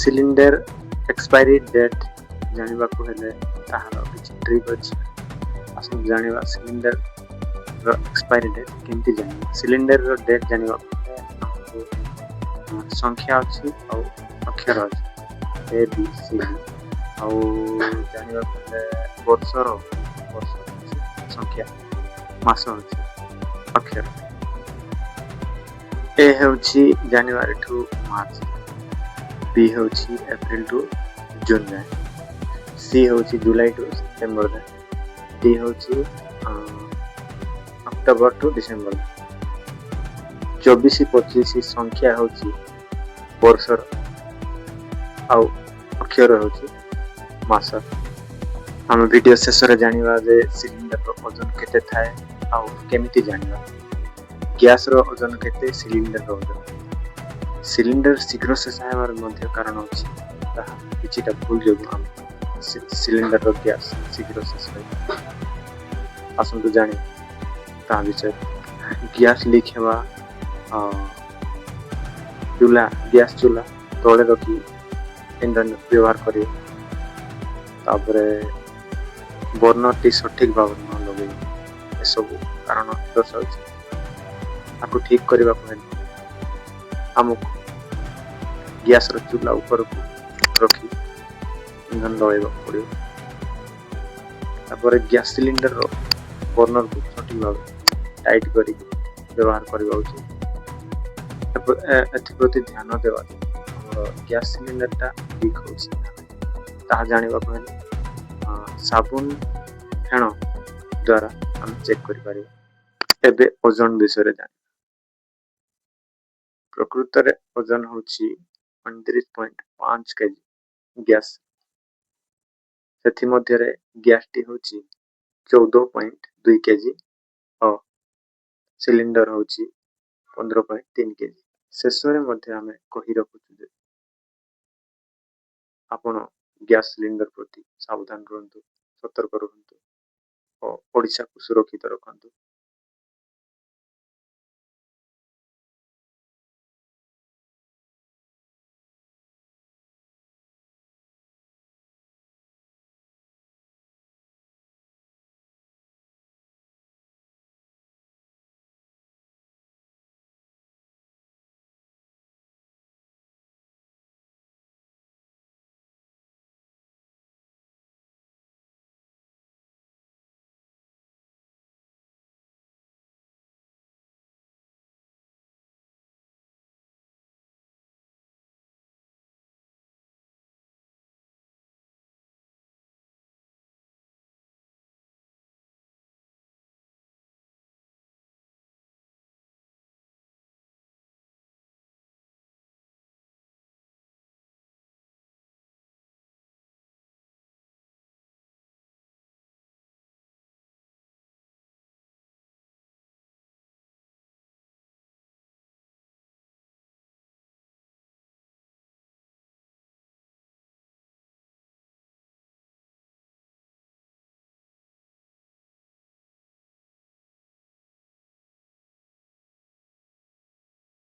Cylinder expiry date जानिबाकु हेले ताहार किछि ट्रिक अछि। आसु जानिबा सिलिंडर रो एक्सपायरी डेट केमति जानिबा। सिलिंडर रो डेट जानिबाकु हमकु संख्या अछि और अक्षर अछि ए बी सी डी और जानिबाकु हेले वर्षर संख्या मास अछि अक्षर। ए हेउछि जनवरी टू मार्च, बी हेउछि एप्रिल टू जून जाए, सी हेउछि जुलाई टू सेप्टेम्बर जाए, डी हेउछि अक्टोबर टू डिसेम्बर जाए। 24-25 संख्या हेउछि वर्षर आउ अक्षर हेउछि मास। हम वीडियो शेष रे जानिबा जे सिलिंडर रो ओजन केते थाए आउ केमिति जानिबा। गैस रो ओजन केते, सिलिंडर रो ओजन। सिलिंडर शीघ्र शेष हेबार मध्य कारण अछि ताहा किछिटा भूल जोगु हम सिलिंडर रो गैस शीघ्र शेष होय। आसंतु जानि ता विषय गैस लीक हेबा गैस चूल्हा तले रखी इंधन व्यवहार करी तापरे बर्नर टी सठिक भाव न लगे ए सब कारण दर्शाउछि। आपको ठीक करबा हेले हमको गैस रो चूल्हा ऊपर को रखी इंधन लगाइबा पड़ियो। तापर गैस सिलिंडर रो बर्नर को सठिक भाव टाइट करी व्यवहार करबा उचित। एथि प्रति ध्यान देवा हमर गैस सिलिंडर टा लीक होछि ताहा जानिबा हेले साबुन फेण द्वारा हम चेक करि पारिबा। एबे ओजन विषय रे जानि। प्रकृत रे ओजन होछि 29.5 केजी गैस। सेथि मध्य रे गैस टी होछि 14.2 केजी और सिलिंडर होछि 15.3 केजी। शेष रे मध्य हमें कहि रखुछु जे आपण गैस सिलिंडर प्रति सावधान रहंतु, सतर्क रहंतु और ओडिशा को सुरक्षित रखंतु।